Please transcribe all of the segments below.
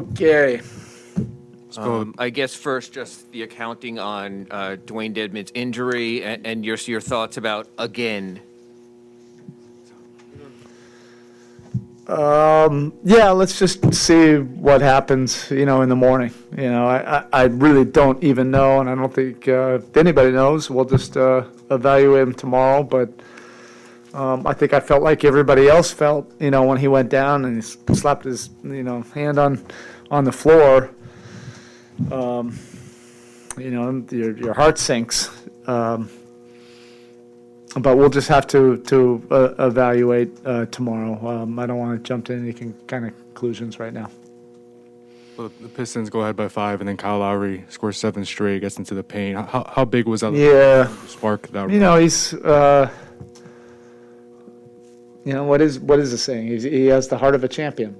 Okay. I guess first, just the accounting on Dwayne Dedmon's injury and your thoughts about again. Yeah, let's just see what happens, in the morning. I really don't even know, and I don't think anybody knows. We'll just evaluate him tomorrow, but I think I felt like everybody else felt, when he went down and he slapped his, hand on the floor. Your heart sinks. But we'll just have to evaluate tomorrow. I don't want to jump to any kind of conclusions right now. Well, the Pistons go ahead by 5, and then Kyle Lowry scores 7 straight, gets into the paint. How big was that? Yeah. Spark that. He's. What is the saying? He has the heart of a champion.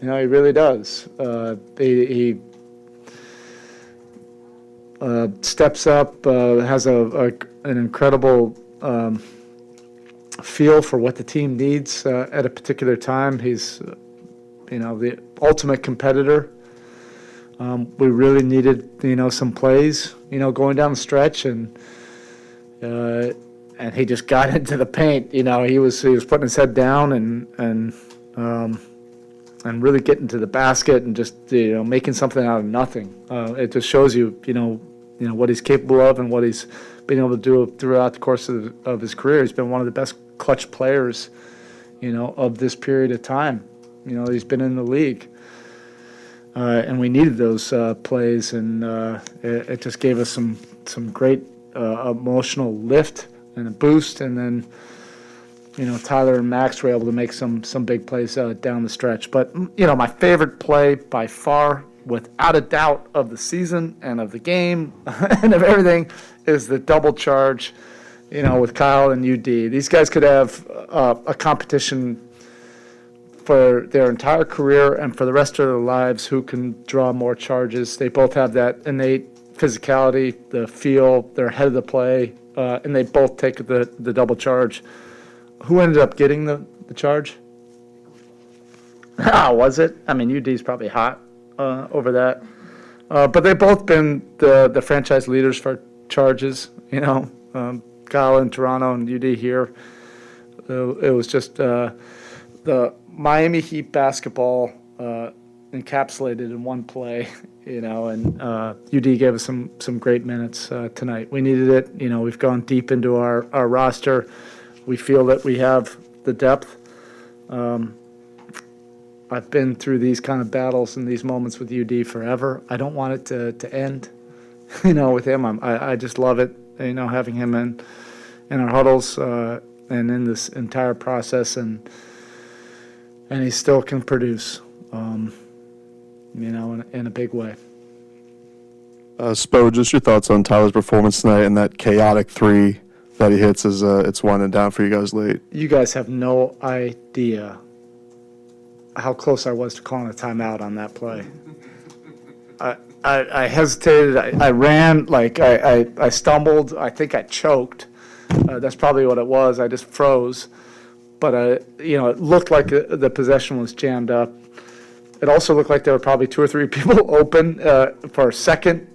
He really does. He steps up, has an incredible feel for what the team needs at a particular time. He's, the ultimate competitor. We really needed, some plays, going down the stretch, and he just got into the paint. He was putting his head down and really getting to the basket and just making something out of nothing. It just shows you, what he's capable of and what he's been able to do throughout the course of his career. He's been one of the best clutch players, of this period of time. He's been in the league. And we needed those plays, and it just gave us some great emotional lift and a boost. And then, Tyler and Max were able to make some big plays down the stretch. But, my favorite play by far, without a doubt, of the season and of the game and of everything is the double charge, with Kyle and UD. These guys could have a competition for their entire career and for the rest of their lives who can draw more charges. They both have that innate physicality, the feel, they're ahead of the play, and they both take the double charge. Who ended up getting the charge? Was it? I mean, UD's probably hot over that. But they've both been the franchise leaders for charges, Kyle in Toronto and UD here. It was just the Miami Heat basketball encapsulated in one play, and UD gave us some great minutes tonight. We needed it. We've gone deep into our roster. We feel that we have the depth. I've been through these kind of battles and these moments with UD forever. I don't want it to end, with him. I just love it, having him in our huddles and in this entire process, and he still can produce, in a big way. Spo, just your thoughts on Tyler's performance tonight and that chaotic 3 that he hits as it's winding down for you guys late. You guys have no idea how close I was to calling a timeout on that play. I hesitated. I ran, I stumbled. I think I choked. That's probably what it was. I just froze. But, it looked like the possession was jammed up. It also looked like there were probably 2 or 3 people open for a second.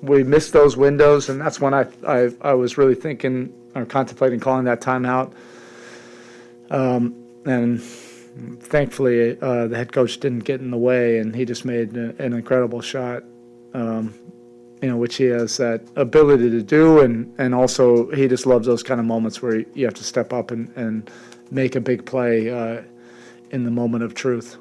We missed those windows, and that's when I was really thinking or contemplating calling that timeout. And thankfully, the head coach didn't get in the way, and he just made an incredible shot, which he has that ability to do, and also he just loves those kind of moments where you have to step up and make a big play in the moment of truth.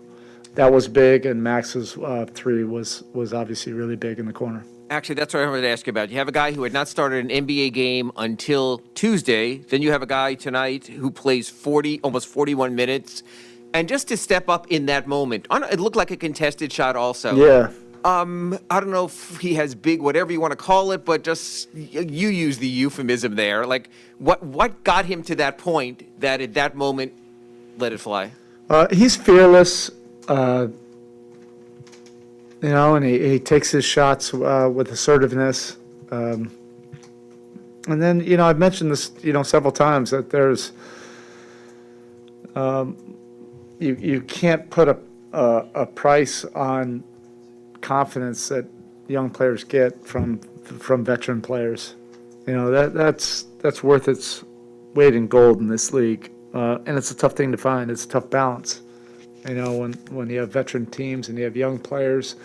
That was big, and Max's 3 was obviously really big in the corner. Actually, that's what I wanted to ask you about. You have a guy who had not started an NBA game until Tuesday. Then you have a guy tonight who plays almost 41 minutes. And just to step up in that moment, it looked like a contested shot also. Yeah. I don't know if he has big, whatever you want to call it, but just you use the euphemism there. Like, what got him to that point that at that moment let it fly? He's fearless, and he takes his shots with assertiveness. And then, I've mentioned this, several times that there's you can't put a price on confidence that young players get from veteran players. You know, that's worth its weight in gold in this league. And it's a tough thing to find. It's a tough balance. You know, when you have veteran teams and you have young players,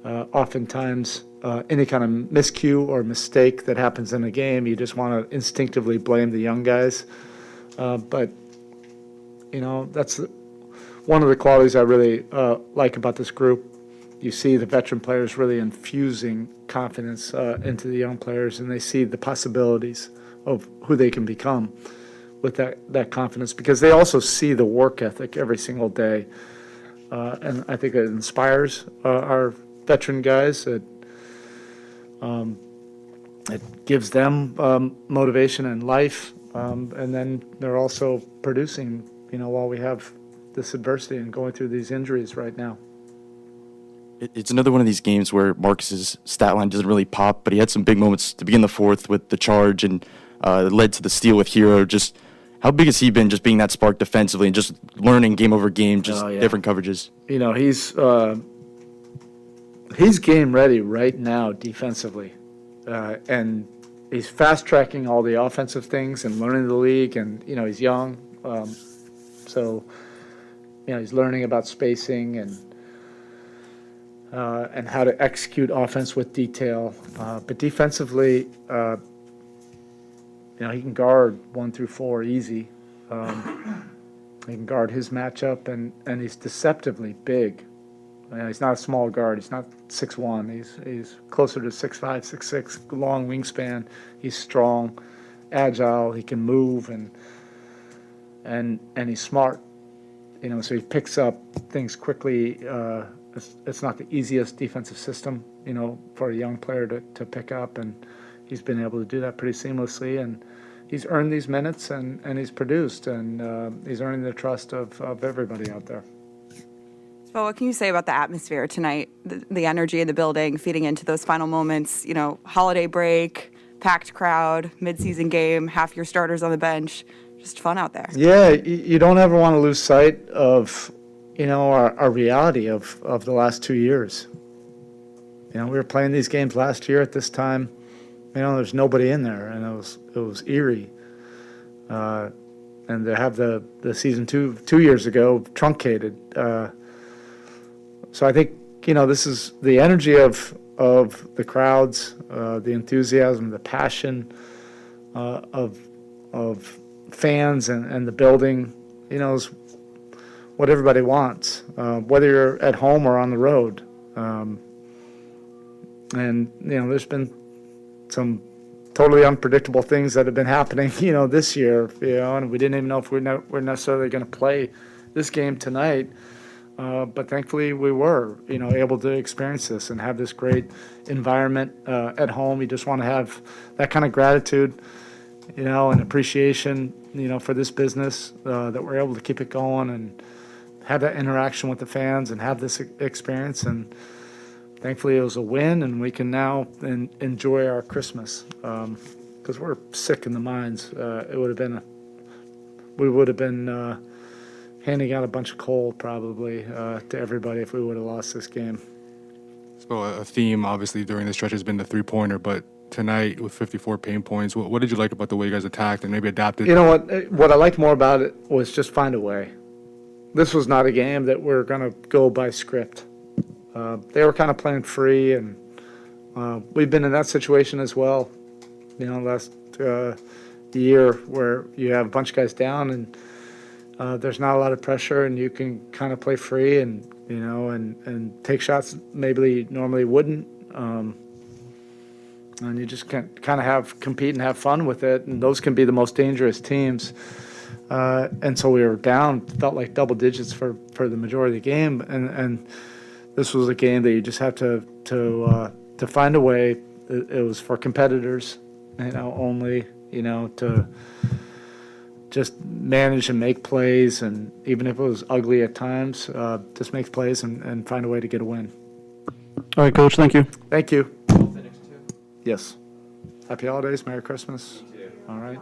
oftentimes any kind of miscue or mistake that happens in a game, you just want to instinctively blame the young guys. But, you know, that's one of the qualities I really like about this group. You see the veteran players really infusing confidence into the young players, and they see the possibilities of who they can become with that confidence, because they also see the work ethic every single day. And I think it inspires our veteran guys. It gives them motivation and life. And then they're also producing, you know, while we have this adversity and going through these injuries right now. It's another one of these games where Marcus's stat line doesn't really pop, but he had some big moments to begin the fourth with the charge, and it led to the steal with Herro. Just how big has he been, just being that spark defensively and just learning game over game, just different coverages? You know, he's game ready right now defensively, and he's fast tracking all the offensive things and learning the league. And you know, he's young, so you know, he's learning about spacing and how to execute offense with detail. But defensively, you know, he can guard 1 through 4 easy. He can guard his matchup, and he's deceptively big. You know, he's not a small guard. He's not 6'1". He's closer to 6'5", 6'6", long wingspan. He's strong, agile. He can move, and he's smart. You know, so he picks up things quickly. It's not the easiest defensive system, you know, for a young player to pick up, and he's been able to do that pretty seamlessly. And he's earned these minutes, and he's produced, and he's earning the trust of everybody out there. Well, what can you say about the atmosphere tonight, the energy in the building, feeding into those final moments, you know, holiday break, packed crowd, midseason game, half your starters on the bench, just fun out there? Yeah, you don't ever want to lose sight of, you know, our reality of the last 2 years. You know, we were playing these games last year at this time. You know, there's nobody in there, and it was eerie. And to have the season 2 years ago truncated. So I think, you know, this is the energy of the crowds, the enthusiasm, the passion of fans and the building, you know, is what everybody wants, whether you're at home or on the road. And, you know, there's been some totally unpredictable things that have been happening, you know, this year, you know, and we didn't even know if we're necessarily going to play this game tonight. But thankfully we were, you know, able to experience this and have this great environment at home. You just want to have that kind of gratitude, you know, and appreciation, you know, for this business, that we're able to keep it going and have that interaction with the fans and have this experience. And thankfully it was a win, and we can now enjoy our Christmas, because we're sick in the minds. We would have been handing out a bunch of coal probably to everybody if we would have lost this game. So a theme, obviously, during this stretch has been the three-pointer, but tonight with 54 paint points, what did you like about the way you guys attacked and maybe adapted? You know what I liked more about it was just find a way. This was not a game that we're going to go by script. They were kind of playing free, and we've been in that situation as well. You know, last year where you have a bunch of guys down and there's not a lot of pressure, and you can kind of play free and, you know, and take shots maybe normally wouldn't. And you just can kind of compete and have fun with it, and those can be the most dangerous teams. And so we were down, felt like double digits for the majority of the game, and this was a game that you just have to find a way. It was for competitors, you know, only, you know, to just manage and make plays, and even if it was ugly at times, just make plays and find a way to get a win. All right, Coach, thank you. Thank you. Yes. Happy holidays, Merry Christmas. All right.